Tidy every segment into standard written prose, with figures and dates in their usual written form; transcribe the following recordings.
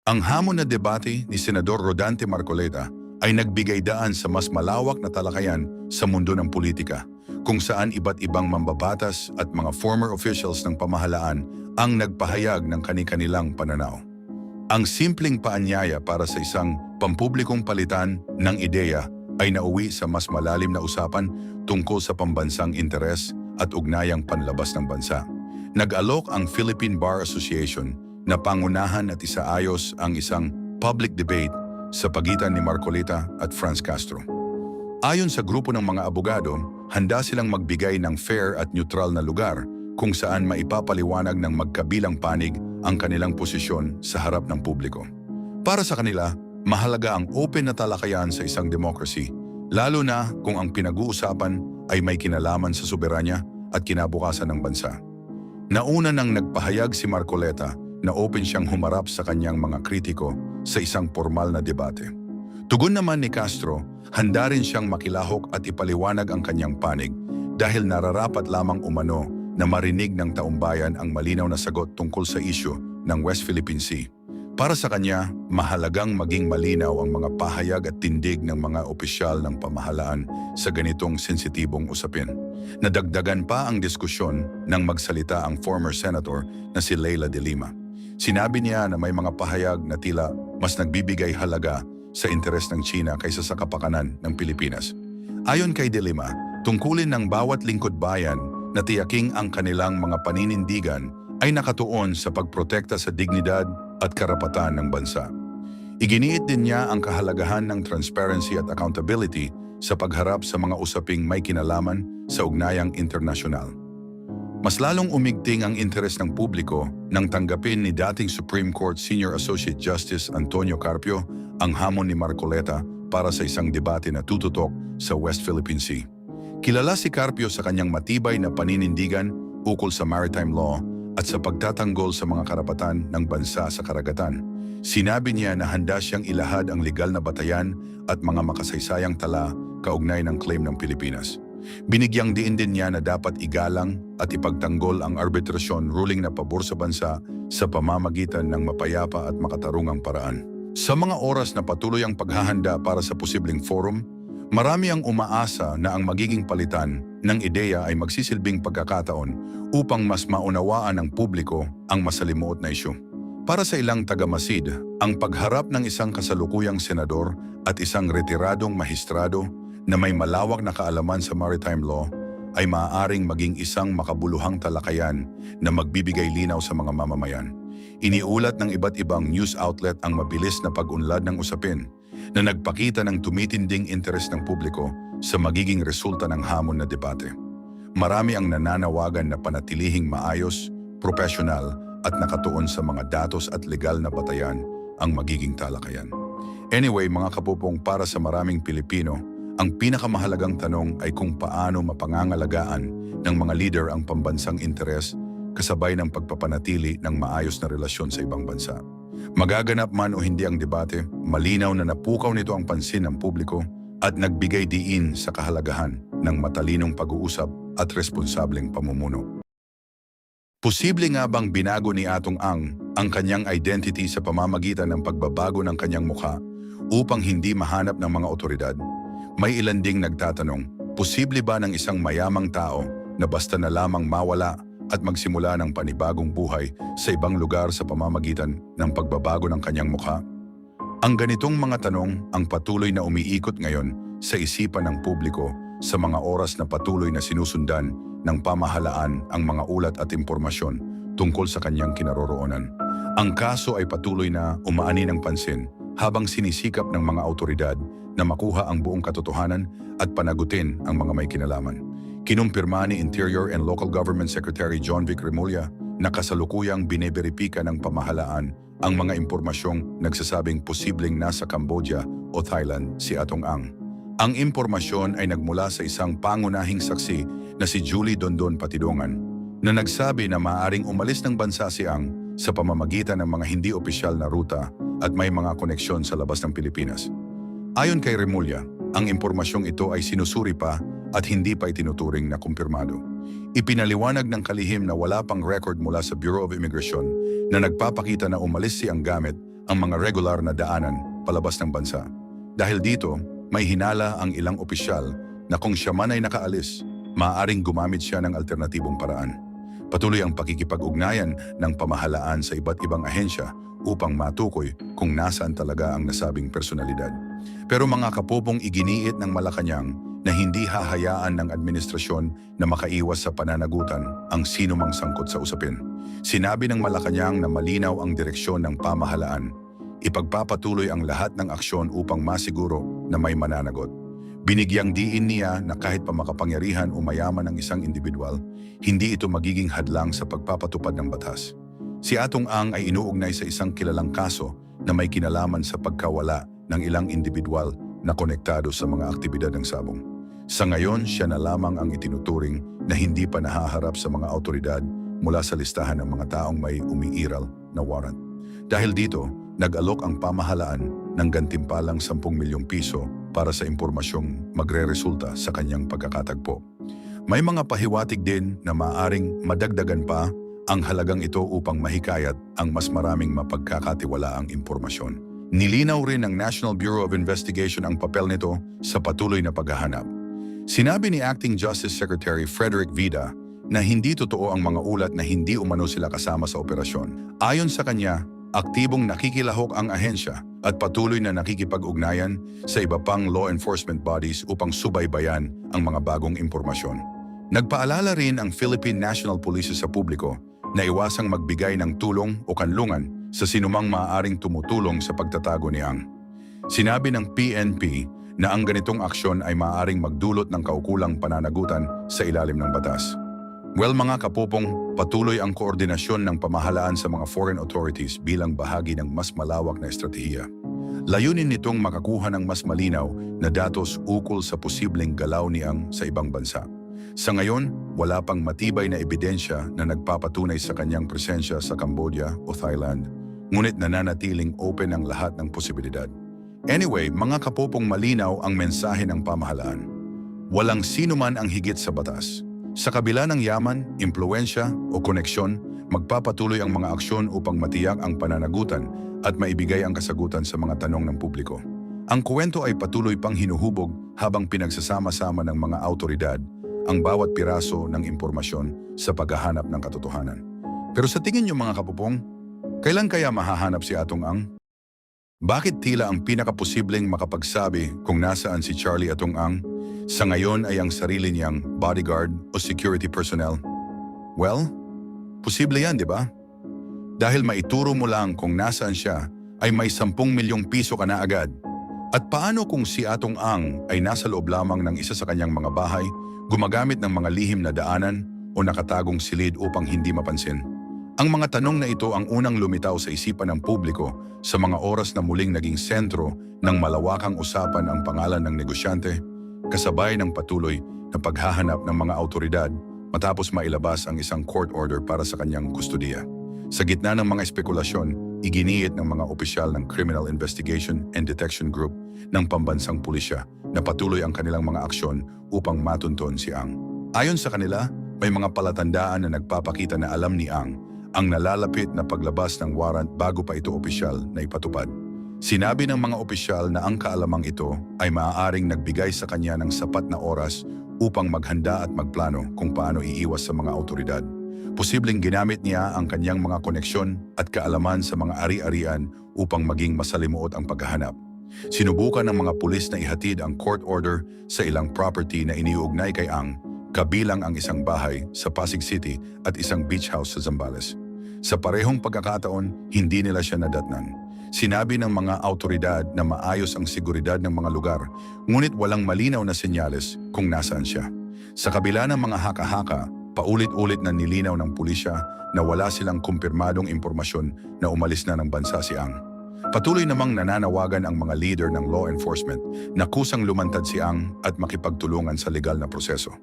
Ang hamon na debate ni Senador Rodante Marcoleta ay nagbigay daan sa mas malawak na talakayan sa mundo ng politika, kung saan iba't ibang mambabatas at mga former officials ng pamahalaan ang nagpahayag ng kani-kanilang pananaw. Ang simpleng paanyaya para sa isang pampublikong palitan ng ideya ay nauwi sa mas malalim na usapan tungkol sa pambansang interes at ugnayang panlabas ng bansa. Nag-alok ang Philippine Bar Association na pangunahan at isaayos ang isang public debate sa pagitan ni Marcoleta at Franz Castro. Ayon sa grupo ng mga abogado, handa silang magbigay ng fair at neutral na lugar kung saan maipapaliwanag ng magkabilang panig ang kanilang posisyon sa harap ng publiko. Para sa kanila, mahalaga ang open na talakayan sa isang democracy, lalo na kung ang pinag-uusapan ay may kinalaman sa soberanya at kinabukasan ng bansa. Nauna nang nagpahayag si Marcoleta na open siyang humarap sa kanyang mga kritiko sa isang formal na debate. Tugon naman ni Castro, handa rin siyang makilahok at ipaliwanag ang kanyang panig dahil nararapat lamang umano na marinig ng taumbayan ang malinaw na sagot tungkol sa isyu ng West Philippine Sea. Para sa kanya, mahalagang maging malinaw ang mga pahayag at tindig ng mga opisyal ng pamahalaan sa ganitong sensitibong usapin. Nadagdagan pa ang diskusyon nang magsalita ang former senator na si Leila de Lima. Sinabi niya na may mga pahayag na tila mas nagbibigay halaga sa interes ng China kaysa sa kapakanan ng Pilipinas. Ayon kay de Lima, tungkulin ng bawat lingkod bayan na tiyaking ang kanilang mga paninindigan ay nakatuon sa pagprotekta sa dignidad at karapatan ng bansa. Iginiit din niya ang kahalagahan ng transparency at accountability sa pagharap sa mga usaping may kinalaman sa ugnayang internasyonal. Mas lalong umigting ang interes ng publiko nang tanggapin ni dating Supreme Court Senior Associate Justice Antonio Carpio ang hamon ni Marcoleta para sa isang debate na tututok sa West Philippine Sea. Kilala si Carpio sa kanyang matibay na paninindigan ukol sa maritime law at sa pagtatanggol sa mga karapatan ng bansa sa karagatan. Sinabi niya na handa siyang ilahad ang legal na batayan at mga makasaysayang tala kaugnay ng claim ng Pilipinas. Binigyang diin din niya na dapat igalang at ipagtanggol ang arbitrasyon ruling na pabor sa bansa sa pamamagitan ng mapayapa at makatarungang paraan. Sa mga oras na patuloy ang paghahanda para sa posibleng forum, marami ang umaasa na ang magiging palitan ng ideya ay magsisilbing pagkakataon upang mas maunawaan ng publiko ang masalimuot na isyu. Para sa ilang tagamasid, ang pagharap ng isang kasalukuyang senador at isang retiradong mahistrado na may malawak na kaalaman sa maritime law ay maaaring maging isang makabuluhang talakayan na magbibigay linaw sa mga mamamayan. Iniulat ng iba't ibang news outlet ang mabilis na pag-unlad ng usapin na nagpakita ng tumitinding interes ng publiko sa magiging resulta ng hamon na debate. Marami ang nananawagan na panatilihing maayos, profesional at nakatuon sa mga datos at legal na batayan ang magiging talakayan. Anyway, mga kapupong, para sa maraming Pilipino, ang pinakamahalagang tanong ay kung paano mapangangalagaan ng mga leader ang pambansang interes kasabay ng pagpapanatili ng maayos na relasyon sa ibang bansa. Magaganap man o hindi ang debate, malinaw na napukaw nito ang pansin ng publiko at nagbigay diin sa kahalagahan ng matalinong pag-uusap at responsableng pamumuno. Posible nga bang binago ni Atong ang kanyang identity sa pamamagitan ng pagbabago ng kanyang mukha upang hindi mahanap ng mga otoridad? May ilan ding nagtatanong, posible ba ng isang mayamang tao na basta na lamang mawala at magsimula ng panibagong buhay sa ibang lugar sa pamamagitan ng pagbabago ng kanyang mukha? Ang ganitong mga tanong ang patuloy na umiikot ngayon sa isipan ng publiko sa mga oras na patuloy na sinusundan ng pamahalaan ang mga ulat at impormasyon tungkol sa kanyang kinaroroonan. Ang kaso ay patuloy na umaani ng pansin habang sinisikap ng mga autoridad na makuha ang buong katotohanan at panagutin ang mga may kinalaman. Kinumpirma ni Interior and Local Government Secretary John Vic Remulla na kasalukuyang bineberipika ng pamahalaan ang mga impormasyong nagsasabing posibleng nasa Cambodia o Thailand si Atong Ang impormasyon ay nagmula sa isang pangunahing saksi na si Julie Dondon Patidongan na nagsabi na maaaring umalis ng bansa si sa pamamagitan ng mga hindi opisyal na ruta at may mga koneksyon sa labas ng Pilipinas. Ayon kay Remulla, ang impormasyong ito ay sinusuri pa at hindi pa itinuturing na kumpirmado. Ipinaliwanag ng kalihim na wala pang record mula sa Bureau of Immigration na nagpapakita na umalis si gamit ang mga regular na daanan palabas ng bansa. Dahil dito, may hinala ang ilang opisyal na kung siya man ay nakaalis, maaaring gumamit siya ng alternatibong paraan. Patuloy ang pakikipag-ugnayan ng pamahalaan sa iba't ibang ahensya upang matukoy kung nasaan talaga ang nasabing personalidad. Pero mga kapupong iginiit ng Malacanang na hindi hahayaan ng administrasyon na makaiwas sa pananagutan ang sinumang sangkot sa usapin. Sinabi ng Malacanang na malinaw ang direksyon ng pamahalaan. Ipagpapatuloy ang lahat ng aksyon upang masiguro na may mananagot. Binigyang diin niya na kahit pa makapangyarihan o mayaman ng isang individual, hindi ito magiging hadlang sa pagpapatupad ng batas. Si Atong Ang ay inuugnay sa isang kilalang kaso na may kinalaman sa pagkawala ng ilang individual na konektado sa mga aktibidad ng sabong. Sa ngayon, siya na lamang ang itinuturing na hindi pa nahaharap sa mga autoridad mula sa listahan ng mga taong may umiiral na warrant. Dahil dito, nag-alok ang pamahalaan ng gantimpalang 10 milyong piso para sa impormasyong magre-resulta sa kanyang pagkakatagpo. May mga pahiwatig din na maaring madagdagan pa ang halagang ito upang mahikayat ang mas maraming mapagkakatiwalaang impormasyon. Nilinaw rin ng National Bureau of Investigation ang papel nito sa patuloy na paghahanap. Sinabi ni Acting Justice Secretary Frederick Vida na hindi totoo ang mga ulat na hindi umano sila kasama sa operasyon. Ayon sa kanya, aktibong nakikilahok ang ahensya at patuloy na nakikipag-ugnayan sa iba pang law enforcement bodies upang subaybayan ang mga bagong impormasyon. Nagpaalala rin ang Philippine National Police sa publiko na iwasang magbigay ng tulong o kanlungan sa sinumang maaaring tumutulong sa pagtatago ni Ang. Sinabi ng PNP na ang ganitong aksyon ay maaaring magdulot ng kaukulang pananagutan sa ilalim ng batas. Well mga kapupong, patuloy ang koordinasyon ng pamahalaan sa mga foreign authorities bilang bahagi ng mas malawak na estratehiya. Layunin nitong makakuha ng mas malinaw na datos ukol sa posibleng galaw ni Ang sa ibang bansa. Sa ngayon, wala pang matibay na ebidensya na nagpapatunay sa kanyang presensya sa Cambodia o Thailand, ngunit nananatiling open ang lahat ng posibilidad. Anyway, mga kapupong malinaw ang mensahe ng pamahalaan. Walang sino man ang higit sa batas. Sa kabila ng yaman, impluensya o koneksyon, magpapatuloy ang mga aksyon upang matiyak ang pananagutan at maibigay ang kasagutan sa mga tanong ng publiko. Ang kwento ay patuloy pang hinuhubog habang pinagsasama-sama ng mga autoridad ang bawat piraso ng impormasyon sa paghahanap ng katotohanan. Pero sa tingin niyo mga kapupong, kailan kaya mahahanap si Atong Ang? Bakit tila ang pinakaposibleng makapagsabi kung nasaan si Charlie Atong Ang sa ngayon ay ang sarili niyang bodyguard o security personnel? Well, posible yan, di ba? Dahil maituro mo lang kung nasaan siya, ay may 10 milyong piso ka na agad. At paano kung si Atong Ang ay nasa loob lamang ng isa sa kanyang mga bahay, gumagamit ng mga lihim na daanan o nakatagong silid upang hindi mapansin? Ang mga tanong na ito ang unang lumitaw sa isipan ng publiko sa mga oras na muling naging sentro ng malawakang usapan ang pangalan ng negosyante, kasabay ng patuloy na paghahanap ng mga autoridad matapos mailabas ang isang court order para sa kanyang kustudiya. Sa gitna ng mga espekulasyon, iginiit ng mga opisyal ng Criminal Investigation and Detection Group ng pambansang pulisya na patuloy ang kanilang mga aksyon upang matunton si Ang. Ayon sa kanila, may mga palatandaan na nagpapakita na alam ni Ang ang nalalapit na paglabas ng warrant bago pa ito opisyal na ipatupad. Sinabi ng mga opisyal na ang kaalamang ito ay maaaring nagbigay sa kanya ng sapat na oras upang maghanda at magplano kung paano iiwas sa mga autoridad. Posibleng ginamit niya ang kanyang mga koneksyon at kaalaman sa mga ari-arian upang maging masalimuot ang paghahanap. Sinubukan ng mga pulis na ihatid ang court order sa ilang property na iniuugnay kay Ang, kabilang ang isang bahay sa Pasig City at isang beach house sa Zambales. Sa parehong pagkakataon, hindi nila siya nadatnan. Sinabi ng mga autoridad na maayos ang seguridad ng mga lugar, ngunit walang malinaw na senyales kung nasaan siya. Sa kabila ng mga haka-haka, paulit-ulit na nilinaw ng pulisya na wala silang kumpirmadong impormasyon na umalis na ng bansa si Ang. Patuloy namang nananawagan ang mga leader ng law enforcement na kusang lumantad si Ang at makipagtulungan sa legal na proseso.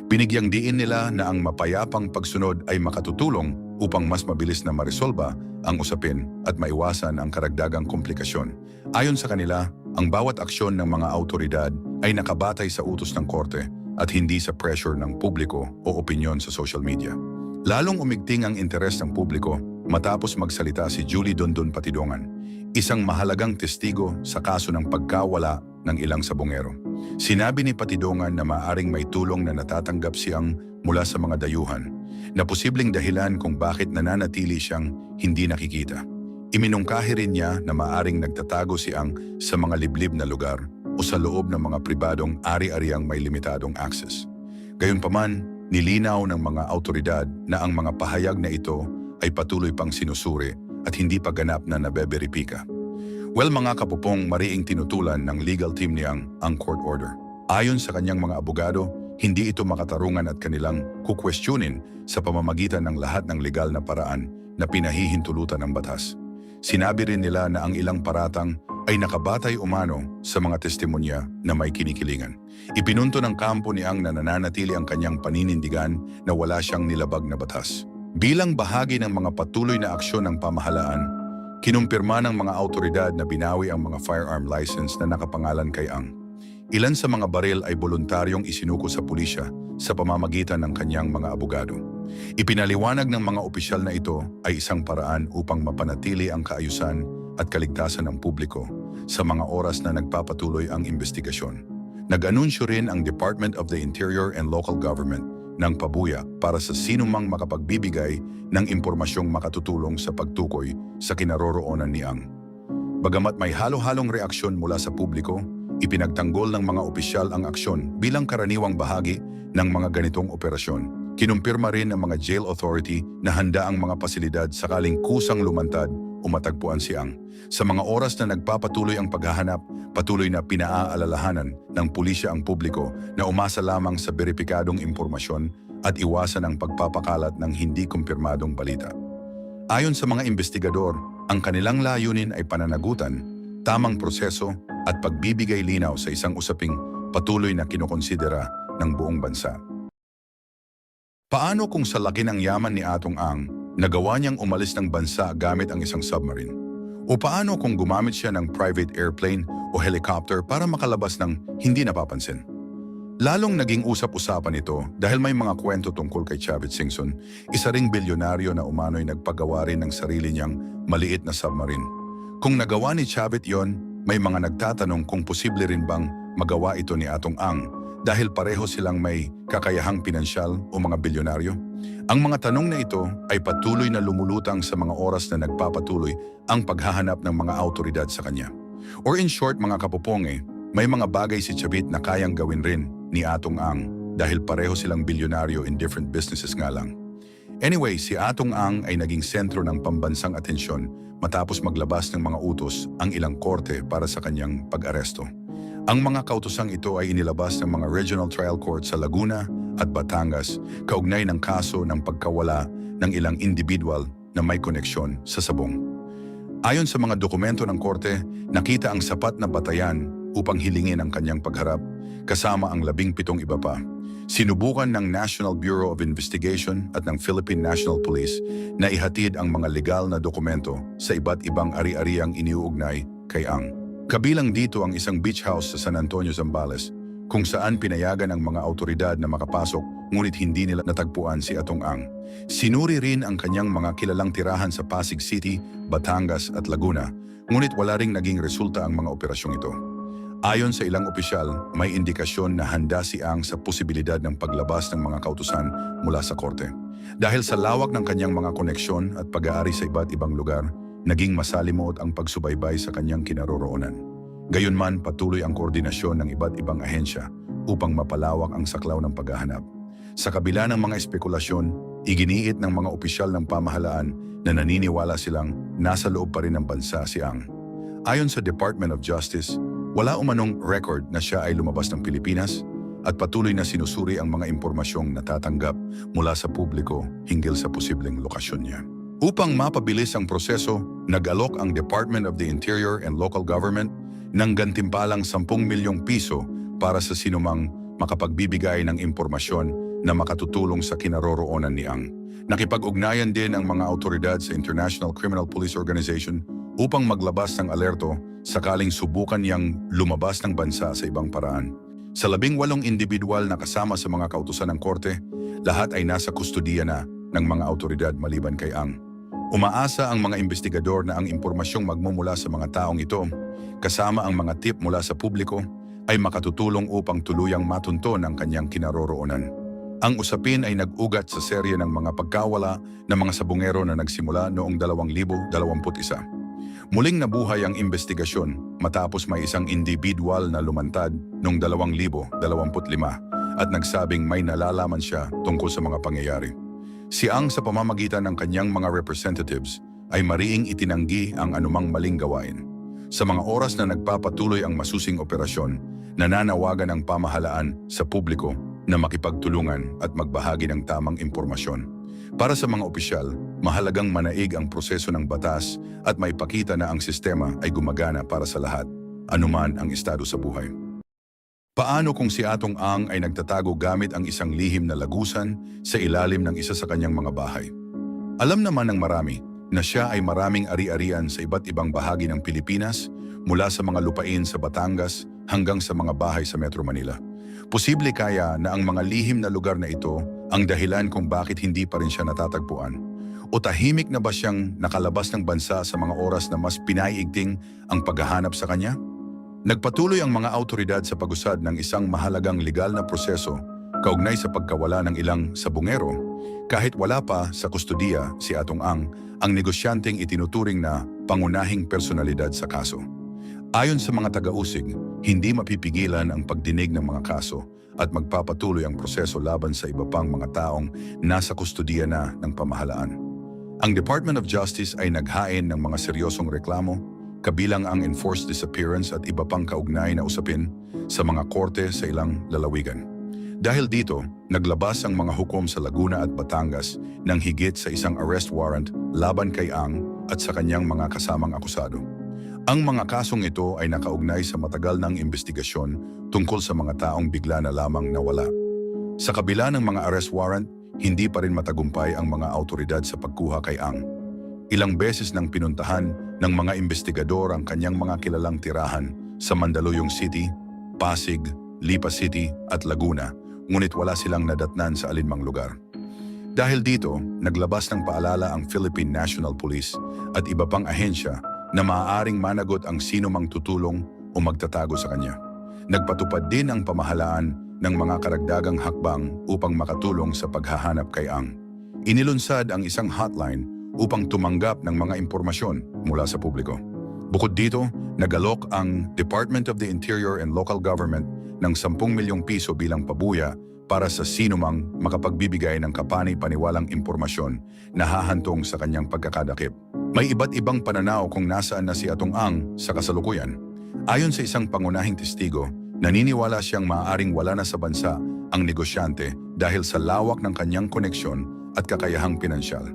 Binigyang diin nila na ang mapayapang pagsunod ay makatutulong upang mas mabilis na maresolba ang usapin at maiwasan ang karagdagang komplikasyon. Ayon sa kanila, ang bawat aksyon ng mga autoridad ay nakabatay sa utos ng korte at hindi sa pressure ng publiko o opinyon sa social media. Lalong umigting ang interes ng publiko matapos magsalita si Julie Dondon Patidongan. isang mahalagang testigo sa kaso ng pagkawala ng ilang sabongero. Sinabi ni Patidongan na maaring may tulong na natatanggap siyang mula sa mga dayuhan, na posibleng dahilan kung bakit nananatili siyang hindi nakikita. Iminungkahi rin niya na maaring nagtatago siyang sa mga liblib na lugar o sa loob ng mga pribadong ari-ariang may limitadong access. Gayunpaman, nilinaw ng mga autoridad na ang mga pahayag na ito ay patuloy pang sinusuri at hindi pa ganap na nabeberipika. Well, mga kapupong, mariing tinutulan ng legal team niyang ang court order. Ayon sa kanyang mga abogado, hindi ito makatarungan at kanilang kukwestiyonin sa pamamagitan ng lahat ng legal na paraan na pinahihintulutan ng batas. Sinabi rin nila na ang ilang paratang ay nakabatay umano sa mga testimonya na may kinikilingan. Ipinunto ng kampo ni Ang na nananatili ang kanyang paninindigan na wala siyang nilabag na batas. Bilang bahagi ng mga patuloy na aksyon ng pamahalaan, kinumpirma ng mga autoridad na binawi ang mga firearm license na nakapangalan kay Ang. Ilan sa mga baril ay voluntaryong isinuko sa pulisya sa pamamagitan ng kanyang mga abogado. Ipinaliwanag ng mga opisyal na ito ay isang paraan upang mapanatili ang kaayusan at kaligtasan ng publiko sa mga oras na nagpapatuloy ang investigasyon. Nag-anunsyo rin ang Department of the Interior and Local Government ng pabuya para sa sinumang makapagbibigay ng impormasyong makatutulong sa pagtukoy sa kinaroroonan ni Ang. Bagamat may halo-halong reaksyon mula sa publiko, ipinagtanggol ng mga opisyal ang aksyon bilang karaniwang bahagi ng mga ganitong operasyon. Kinumpirma rin ng mga jail authority na handa ang mga pasilidad sakaling kusang lumantad o matagpuan si Ang. Sa mga oras na nagpapatuloy ang paghahanap, patuloy na pinaaalalahanan ng pulisya ang publiko na umasa lamang sa beripikadong impormasyon at iwasan ang pagpapakalat ng hindi kumpirmadong balita. Ayon sa mga investigador, ang kanilang layunin ay pananagutan, tamang proseso at pagbibigay linaw sa isang usaping patuloy na kinukonsidera ng buong bansa. Paano kung sa laki ng yaman ni Atong Ang, nagawa niyang umalis ng bansa gamit ang isang submarine? O paano kung gumamit siya ng private airplane o helicopter para makalabas ng hindi napapansin? Lalong naging usap-usapan ito dahil may mga kwento tungkol kay Chavit Singson, isa ring bilyonaryo na umano'y nagpagawa rin ng sarili niyang maliit na submarine. Kung nagawa ni Chavit yon, may mga nagtatanong kung posible rin bang magawa ito ni Atong Ang dahil pareho silang may kakayahang pinansyal o mga bilyonaryo. Ang mga tanong na ito ay patuloy na lumulutang sa mga oras na nagpapatuloy ang paghahanap ng mga autoridad sa kanya. Or in short, mga kapuponge, may mga bagay si Chavit na kayang gawin rin ni Atong Ang dahil pareho silang bilyonaryo in different businesses nga lang. Anyway, si Atong Ang ay naging sentro ng pambansang atensyon matapos maglabas ng mga utos ang ilang korte para sa kanyang pag-aresto. Ang mga kautosang ito ay inilabas ng mga regional trial court sa Laguna at Batangas kaugnay ng kaso ng pagkawala ng ilang individual na may koneksyon sa sabong. Ayon sa mga dokumento ng korte, nakita ang sapat na batayan upang hilingin ang kanyang pagharap kasama ang 17 iba pa. Sinubukan ng National Bureau of Investigation at ng Philippine National Police na ihatid ang mga legal na dokumento sa iba't ibang ari-ariang iniuugnay kay Ang. Kabilang dito ang isang beach house sa San Antonio, Zambales, kung saan pinayagan ang mga autoridad na makapasok ngunit hindi nila natagpuan si Atong Ang. Sinuri rin ang kanyang mga kilalang tirahan sa Pasig City, Batangas at Laguna, ngunit wala ring naging resulta ang mga operasyong ito. Ayon sa ilang opisyal, may indikasyon na handa si Ang sa posibilidad ng paglabas ng mga kautusan mula sa korte. Dahil sa lawak ng kanyang mga koneksyon at pag-aari sa iba't ibang lugar, naging masalimuot ang pagsubaybay sa kanyang kinaroroonan. Gayunman, patuloy ang koordinasyon ng iba't ibang ahensya upang mapalawak ang saklaw ng paghahanap. Sa kabila ng mga espekulasyon, iginiit ng mga opisyal ng pamahalaan na naniniwala silang nasa loob pa rin ng bansa si Ang. Ayon sa Department of Justice, wala umanong record na siya ay lumabas ng Pilipinas at patuloy na sinusuri ang mga impormasyong natatanggap mula sa publiko hinggil sa posibleng lokasyon niya. Upang mapabilis ang proseso, nag-alok ang Department of the Interior and Local Government ng gantimpalang 10 milyong piso para sa sinumang makapagbibigay ng impormasyon na makatutulong sa kinaroroonan ni Ang. Nakipag-ugnayan din ang mga autoridad sa International Criminal Police Organization upang maglabas ng alerto sakaling subukan niyang lumabas ng bansa sa ibang paraan. Sa 18 individual na kasama sa mga kautusan ng korte, lahat ay nasa kustudiya na ng mga autoridad maliban kay Ang. Umaasa ang mga investigador na ang impormasyong magmumula sa mga taong ito, kasama ang mga tip mula sa publiko, ay makatutulong upang tuluyang matunton ang kanyang kinaroroonan. Ang usapin ay nag-ugat sa serye ng mga pagkawala ng mga sabungero na nagsimula noong 2021. Muling nabuhay ang investigasyon matapos may isang individual na lumantad noong 2025 at nagsabing may nalalaman siya tungkol sa mga pangyayari. Si Ang sa pamamagitan ng kanyang mga representatives ay mariing itinanggi ang anumang maling gawain. Sa mga oras na nagpapatuloy ang masusing operasyon, nananawagan ang pamahalaan sa publiko na makipagtulungan at magbahagi ng tamang impormasyon. Para sa mga opisyal, mahalagang manaig ang proseso ng batas at maipakita na ang sistema ay gumagana para sa lahat, anuman ang estado sa buhay. Paano kung si Atong Ang ay nagtatago gamit ang isang lihim na lagusan sa ilalim ng isa sa kanyang mga bahay? Alam naman ng marami na siya ay maraming ari-arian sa iba't ibang bahagi ng Pilipinas, mula sa mga lupain sa Batangas hanggang sa mga bahay sa Metro Manila. Posible kaya na ang mga lihim na lugar na ito ang dahilan kung bakit hindi pa rin siya natatagpuan? O tahimik na ba siyang nakalabas ng bansa sa mga oras na mas pinaiigting ang paghahanap sa kanya? Nagpatuloy ang mga awtoridad sa pag-usad ng isang mahalagang legal na proseso kaugnay sa pagkawala ng ilang sabungero. Kahit wala pa sa kustudiya si Atong ang negosyanteng itinuturing na pangunahing personalidad sa kaso. Ayon sa mga taga-usig, hindi mapipigilan ang pagdinig ng mga kaso at magpapatuloy ang proseso laban sa iba pang mga taong nasa kustudiya na ng pamahalaan. Ang Department of Justice ay naghain ng mga seryosong reklamo, kabilang ang enforced disappearance at iba pang kaugnay na usapin sa mga korte sa ilang lalawigan. Dahil dito, naglabas ang mga hukom sa Laguna at Batangas ng higit sa isang arrest warrant laban kay Ang at sa kanyang mga kasamang akusado. Ang mga kasong ito ay nakaugnay sa matagal ng investigasyon tungkol sa mga taong bigla na lamang nawala. Sa kabila ng mga arrest warrant, hindi pa rin matagumpay ang mga awtoridad sa pagkuha kay Ang. Ilang beses nang pinuntahan ng mga investigador ang kanyang mga kilalang tirahan sa Mandaluyong City, Pasig, Lipa City at Laguna, ngunit wala silang nadatnan sa alinmang lugar. Dahil dito, naglabas ng paalala ang Philippine National Police at iba pang ahensya na maaaring managot ang sino mang tutulong o magtatago sa kanya. Nagpatupad din ang pamahalaan ng mga karagdagang hakbang upang makatulong sa paghahanap kay Ang. Inilunsad ang isang hotline upang tumanggap ng mga impormasyon mula sa publiko. Bukod dito, nagalok ang Department of the Interior and Local Government ng 10 milyong piso bilang pabuya para sa sinumang makapagbibigay ng kapani-paniwalang impormasyon na hahantong sa kanyang pagkakadakip. May iba't ibang pananaw kung nasaan na si Atong Ang sa kasalukuyan. Ayon sa isang pangunahing testigo, naniniwala siyang maaaring wala na sa bansa ang negosyante dahil sa lawak ng kanyang koneksyon at kakayahang pinansyal.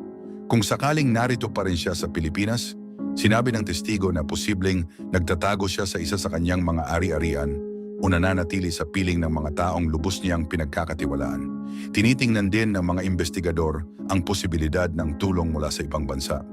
Kung sakaling narito pa rin siya sa Pilipinas, sinabi ng testigo na posibleng nagtatago siya sa isa sa kanyang mga ari-arian o nananatili sa piling ng mga taong lubos niyang pinagkakatiwalaan. Tinitingnan din ng mga investigador ang posibilidad ng tulong mula sa ibang bansa.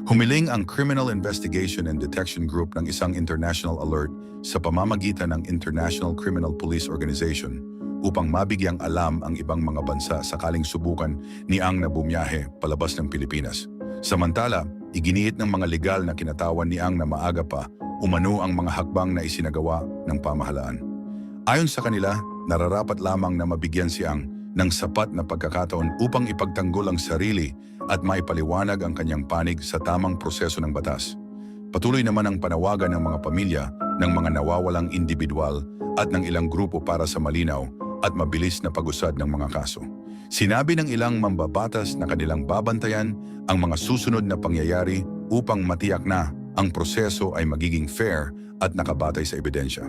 Humiling ang Criminal Investigation and Detection Group ng isang international alert sa pamamagitan ng International Criminal Police Organization upang mabigyang alam ang ibang mga bansa sakaling subukan ni Ang na bumiyahe palabas ng Pilipinas. Samantala, iginiit ng mga legal na kinatawan ni Ang na maaga pa umano ang mga hakbang na isinagawa ng pamahalaan. Ayon sa kanila, nararapat lamang na mabigyan si Ang ng sapat na pagkakataon upang ipagtanggol ang sarili at maipaliwanag ang kanyang panig sa tamang proseso ng batas. Patuloy naman ang panawagan ng mga pamilya ng mga nawawalang individual at ng ilang grupo para sa malinaw at mabilis na pag-usad ng mga kaso. Sinabi ng ilang mambabatas na kanilang babantayan ang mga susunod na pangyayari upang matiyak na ang proseso ay magiging fair at nakabatay sa ebidensya.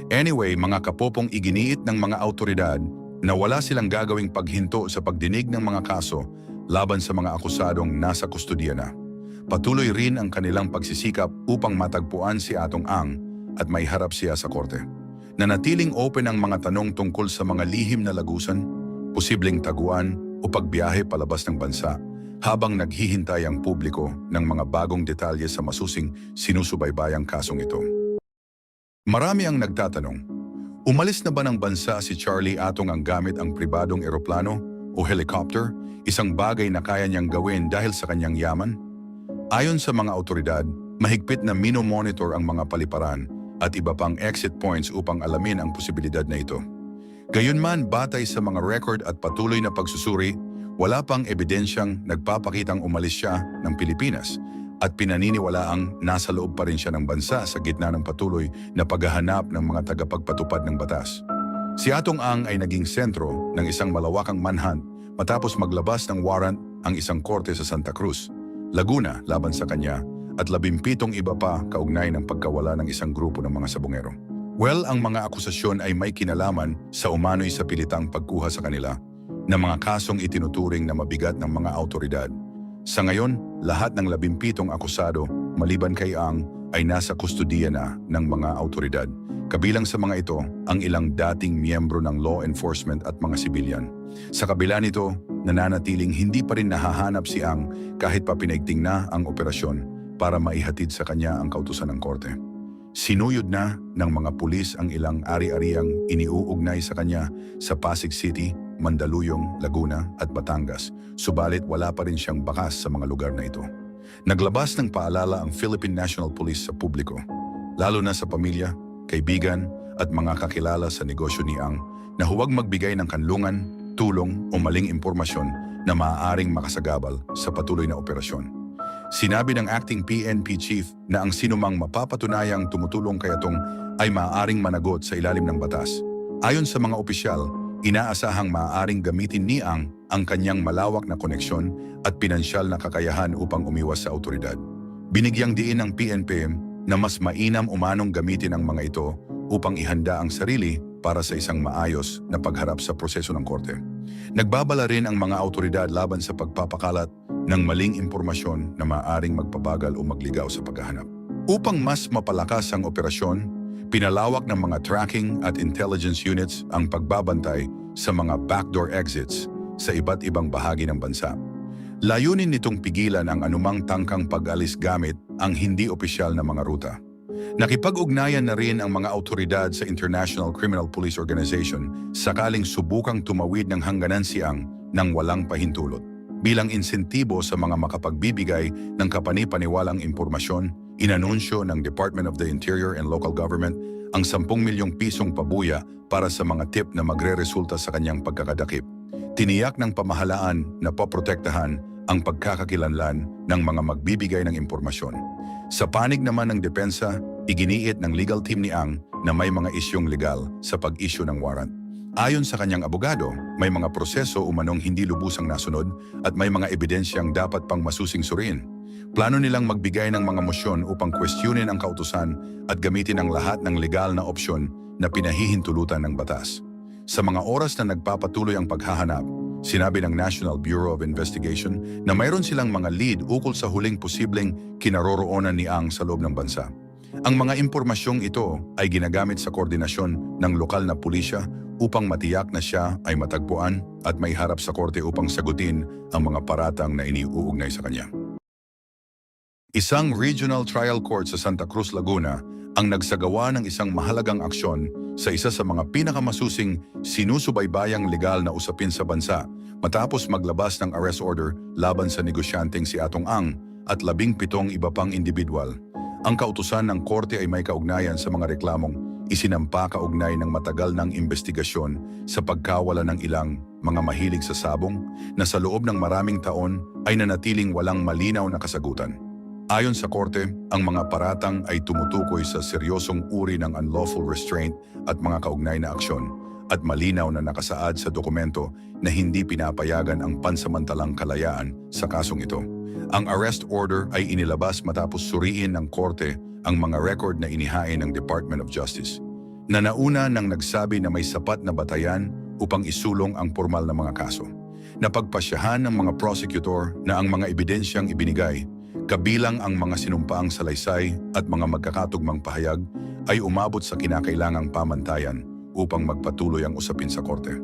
Anyway, mga kapopong, iginiit ng mga awtoridad na wala silang gagawing paghinto sa pagdinig ng mga kaso laban sa mga akusadong nasa kustudiya na. Patuloy rin ang kanilang pagsisikap upang matagpuan si Atong Ang at maiharap siya sa korte. Nanatiling open ang mga tanong tungkol sa mga lihim na lagusan, posibleng taguan o pagbiyahe palabas ng bansa habang naghihintay ang publiko ng mga bagong detalye sa masusing sinusubaybayang kasong ito. Marami ang nagtatanong, umalis na ba ng bansa si Charlie Atong Ang gamit ang pribadong eroplano o helicopter, isang bagay na kaya niyang gawin dahil sa kanyang yaman? Ayon sa mga awtoridad, mahigpit na minomonitor ang mga paliparan at iba pang exit points upang alamin ang posibilidad na ito. Gayunman, batay sa mga record at patuloy na pagsusuri, wala pang ebidensyang nagpapakitang umalis siya ng Pilipinas at pinaniniwalaang nasa loob pa rin siya ng bansa sa gitna ng patuloy na paghahanap ng mga tagapagpatupad ng batas. Si Atong Ang ay naging sentro ng isang malawakang manhunt matapos maglabas ng warrant ang isang korte sa Santa Cruz, Laguna laban sa kanya at 17 iba pa kaugnay ng pagkawala ng isang grupo ng mga sabongero. Well, ang mga akusasyon ay may kinalaman sa umano'y sa pilitang pagkuha sa kanila na mga kasong itinuturing na mabigat ng mga awtoridad. Sa ngayon, lahat ng 17 akusado maliban kay Ang ay nasa kustudiya na ng mga awtoridad. Kabilang sa mga ito ang ilang dating miyembro ng law enforcement at mga sibilyan. Sa kabila nito, nananatiling hindi pa rin nahahanap si Ang kahit pa pinaigting na ang operasyon para maihatid sa kanya ang kautusan ng korte. Sinuyod na ng mga pulis ang ilang ari-ariang iniuugnay sa kanya sa Pasig City, Mandaluyong, Laguna at Batangas, subalit wala pa rin siyang bakas sa mga lugar na ito. Naglabas ng paalala ang Philippine National Police sa publiko, lalo na sa pamilya, kaibigan at mga kakilala sa negosyo ni Ang na huwag magbigay ng kanlungan, tulong o maling impormasyon na maaaring makasagabal sa patuloy na operasyon. Sinabi ng acting PNP chief na ang sinumang mapapatunayang tumutulong kay Atong ay maaaring managot sa ilalim ng batas. Ayon sa mga opisyal, inaasahang maaaring gamitin ni Ang kanyang malawak na koneksyon at pinansyal na kakayahan upang umiwas sa awtoridad. Binigyang diin ng PNP na mas mainam umanong gamitin ang mga ito upang ihanda ang sarili para sa isang maayos na pagharap sa proseso ng korte. Nagbabala rin ang mga awtoridad laban sa pagpapakalat ng maling impormasyon na maaaring magpabagal o magligaw sa paghahanap. Upang mas mapalakas ang operasyon, pinalawak ng mga tracking at intelligence units ang pagbabantay sa mga backdoor exits sa iba't ibang bahagi ng bansa. Layunin nitong pigilan ang anumang tangkang pag-alis gamit ang hindi opisyal na mga ruta. Nakipag-ugnayan na rin ang mga awtoridad sa International Criminal Police Organization sakaling subukang tumawid ng hangganan si Ang nang walang pahintulot. Bilang insentibo sa mga makapagbibigay ng kapani-paniwalang impormasyon, inanunsyo ng Department of the Interior and Local Government ang 10 milyong pisong pabuya para sa mga tip na magre-resulta sa kanyang pagkakadakip. Tiniyak ng pamahalaan na poprotektahan ang pagkakakilanlan ng mga magbibigay ng impormasyon. Sa panig naman ng depensa, iginiit ng legal team ni Ang na may mga isyong legal sa pag-issue ng warrant. Ayon sa kanyang abogado, may mga proseso umanong hindi lubusang nasunod at may mga ebidensyang dapat pang masusing suriin. Plano nilang magbigay ng mga mosyon upang questionin ang kautusan at gamitin ang lahat ng legal na opsyon na pinahihintulutan ng batas. Sa mga oras na nagpapatuloy ang paghahanap, sinabi ng National Bureau of Investigation na mayroon silang mga lead ukol sa huling posibleng kinaroroonan ni Ang sa loob ng bansa. Ang mga impormasyong ito ay ginagamit sa koordinasyon ng lokal na pulisya upang matiyak na siya ay matagpuan at maiharap sa korte upang sagutin ang mga paratang na iniuugnay sa kanya. Isang regional trial court sa Santa Cruz, Laguna ang nagsagawa ng isang mahalagang aksyon sa isa sa mga pinakamasusing sinusubaybayang legal na usapin sa bansa matapos maglabas ng arrest order laban sa negosyanteng si Atong Ang at 17 iba pang individual. Ang kautusan ng korte ay may kaugnayan sa mga reklamong isinampa kaugnay ng matagal ng investigasyon sa pagkawala ng ilang mga mahilig sa sabong na sa loob ng maraming taon ay nanatiling walang malinaw na kasagutan. Ayon sa korte, ang mga paratang ay tumutukoy sa seryosong uri ng unlawful restraint at mga kaugnay na aksyon at malinaw na nakasaad sa dokumento na hindi pinapayagan ang pansamantalang kalayaan sa kasong ito. Ang arrest order ay inilabas matapos suriin ng korte ang mga record na inihain ng Department of Justice. Nanauna nang nagsabi na may sapat na batayan upang isulong ang formal na mga kaso. Napagpasyahan ng mga prosecutor na ang mga ebidensyang ibinigay, kabilang ang mga sinumpaang salaysay at mga magkakatugmang pahayag ay umabot sa kinakailangang pamantayan upang magpatuloy ang usapin sa korte.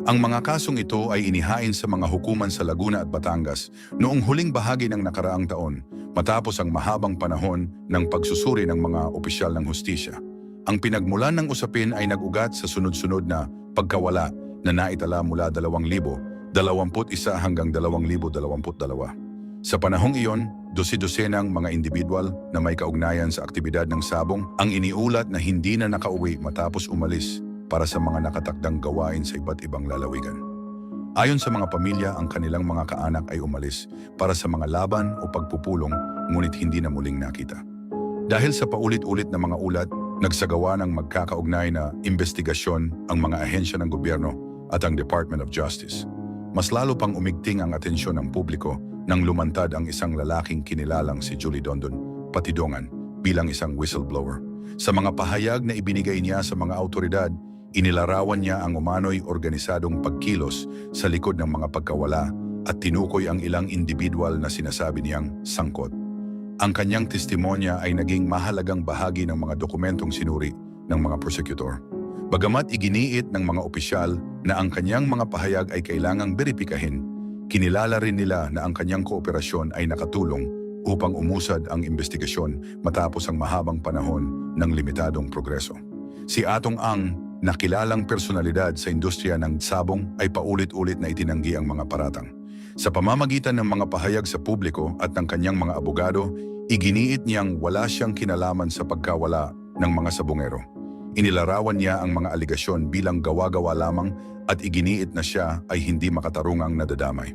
Ang mga kasong ito ay inihain sa mga hukuman sa Laguna at Batangas noong huling bahagi ng nakaraang taon matapos ang mahabang panahon ng pagsusuri ng mga opisyal ng hustisya. Ang pinagmulan ng usapin ay nag-ugat sa sunod-sunod na pagkawala na naitala mula 2021 hanggang 2022. Sa panahong iyon, dosi-dosenang mga individual na may kaugnayan sa aktibidad ng sabong ang iniulat na hindi na nakauwi matapos umalis para sa mga nakatakdang gawain sa iba't ibang lalawigan. Ayon sa mga pamilya, ang kanilang mga kaanak ay umalis para sa mga laban o pagpupulong ngunit hindi na muling nakita. Dahil sa paulit-ulit na mga ulat, nagsagawa ng magkakaugnay na investigasyon ang mga ahensya ng gobyerno at ang Department of Justice. Mas lalo pang umigting ang atensyon ng publiko nang lumantad ang isang lalaking kinilalang si Julie Dondon Patidongan bilang isang whistleblower. Sa mga pahayag na ibinigay niya sa mga autoridad, inilarawan niya ang umano'y organisadong pagkilos sa likod ng mga pagkawala at tinukoy ang ilang individual na sinasabi niyang sangkot. Ang kanyang testimonya ay naging mahalagang bahagi ng mga dokumentong sinuri ng mga prosecutor. Bagamat iginiit ng mga opisyal na ang kanyang mga pahayag ay kailangang beripikahin, kinilala rin nila na ang kanyang kooperasyon ay nakatulong upang umusad ang investigasyon matapos ang mahabang panahon ng limitadong progreso. Si Atong Ang, na kilalang personalidad sa industriya ng sabong, ay paulit-ulit na itinanggi ang mga paratang. Sa pamamagitan ng mga pahayag sa publiko at ng kanyang mga abogado, iginiit niyang wala siyang kinalaman sa pagkawala ng mga sabongero. Inilarawan niya ang mga aligasyon bilang gawa-gawa lamang at iginiit na siya ay hindi makatarungang nadadamay.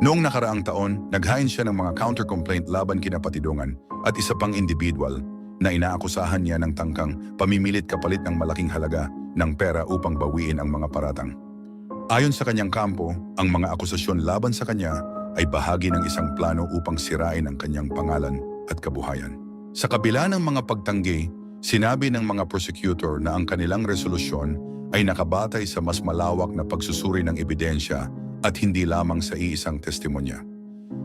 Noong nakaraang taon, naghain siya ng mga counter-complaint laban kina Patidongan at isa pang individual na inaakusahan niya ng tangkang pamimilit kapalit ng malaking halaga ng pera upang bawiin ang mga paratang. Ayon sa kanyang kampo, ang mga akusasyon laban sa kanya ay bahagi ng isang plano upang sirain ang kanyang pangalan at kabuhayan. Sa kabila ng mga pagtanggi, sinabi ng mga prosecutor na ang kanilang resolusyon ay nakabatay sa mas malawak na pagsusuri ng ebidensya at hindi lamang sa iisang testimonya.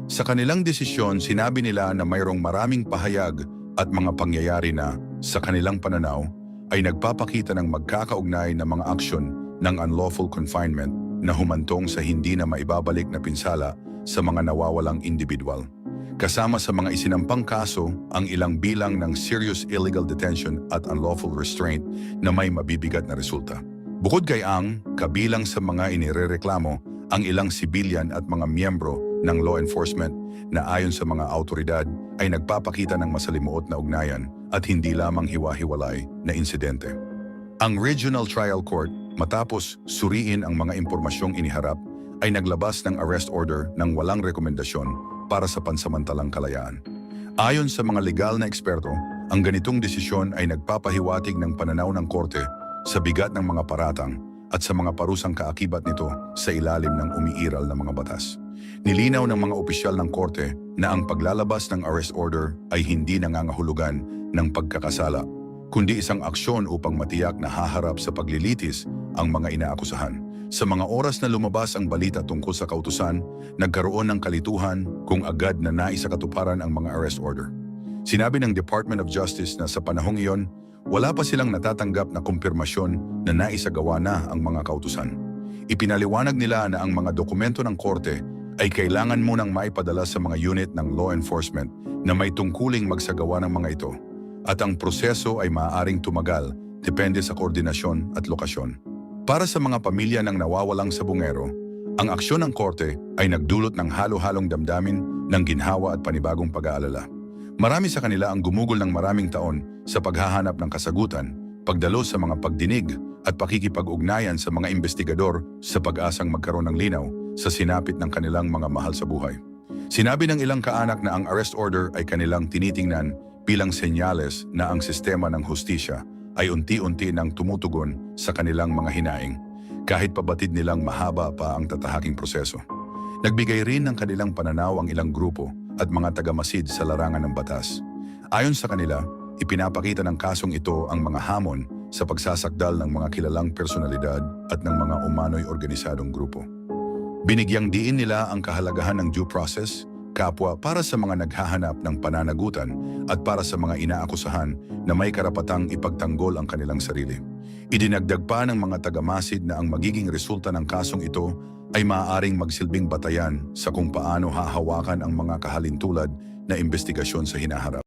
Sa kanilang desisyon, sinabi nila na mayroong maraming pahayag at mga pangyayari na, sa kanilang pananaw, ay nagpapakita ng magkakaugnay na mga aksyon ng unlawful confinement na humantong sa hindi na maibabalik na pinsala sa mga nawawalang individual. Kasama sa mga isinampang kaso ang ilang bilang ng serious illegal detention at unlawful restraint na may mabibigat na resulta. Bukod kay Ang, kabilang sa mga inirereklamo ang ilang sibilyan at mga miyembro ng law enforcement na ayon sa mga autoridad ay nagpapakita ng masalimuot na ugnayan at hindi lamang hiwa-hiwalay na insidente. Ang Regional Trial Court, matapos suriin ang mga impormasyong iniharap, ay naglabas ng arrest order ng walang rekomendasyon para sa pansamantalang kalayaan. Ayon sa mga legal na eksperto, ang ganitong desisyon ay nagpapahiwatig ng pananaw ng korte sa bigat ng mga paratang at sa mga parusang kaakibat nito sa ilalim ng umiiral na mga batas. Nilinaw ng mga opisyal ng korte na ang paglalabas ng arrest order ay hindi nangangahulugan ng pagkakasala, kundi isang aksyon upang matiyak na haharap sa paglilitis ang mga inaakusahan. Sa mga oras na lumabas ang balita tungkol sa kautusan, nagkaroon ng kalituhan kung agad na naisakatuparan ang mga arrest order. Sinabi ng Department of Justice na sa panahong iyon, wala pa silang natatanggap na kumpirmasyon na naisagawa na ang mga kautusan. Ipinaliwanag nila na ang mga dokumento ng korte ay kailangan munang maipadala sa mga unit ng law enforcement na may tungkuling magsagawa ng mga ito, at ang proseso ay maaaring tumagal depende sa koordinasyon at lokasyon. Para sa mga pamilya ng nawawalang sabongero, ang aksyon ng korte ay nagdulot ng halo-halong damdamin ng ginhawa at panibagong pag-aalala. Marami sa kanila ang gumugol ng maraming taon sa paghahanap ng kasagutan, pagdalo sa mga pagdinig at pakikipag-ugnayan sa mga investigador sa pag-asang magkaroon ng linaw sa sinapit ng kanilang mga mahal sa buhay. Sinabi ng ilang kaanak na ang arrest order ay kanilang tinitingnan bilang senyales na ang sistema ng hustisya ay unti-unti nang tumutugon sa kanilang mga hinaing, kahit pabatid nilang mahaba pa ang tatahaking proseso. Nagbigay rin ng kanilang pananaw ang ilang grupo at mga tagamasid sa larangan ng batas. Ayon sa kanila, ipinapakita ng kasong ito ang mga hamon sa pagsasakdal ng mga kilalang personalidad at ng mga umano'y organisadong grupo. Binigyang diin nila ang kahalagahan ng due process, kapwa para sa mga naghahanap ng pananagutan at para sa mga inaakusahan na may karapatang ipagtanggol ang kanilang sarili. Idinagdag pa ng mga tagamasid na ang magiging resulta ng kasong ito ay maaaring magsilbing batayan sa kung paano hahawakan ang mga kahalintulad na investigasyon sa hinaharap.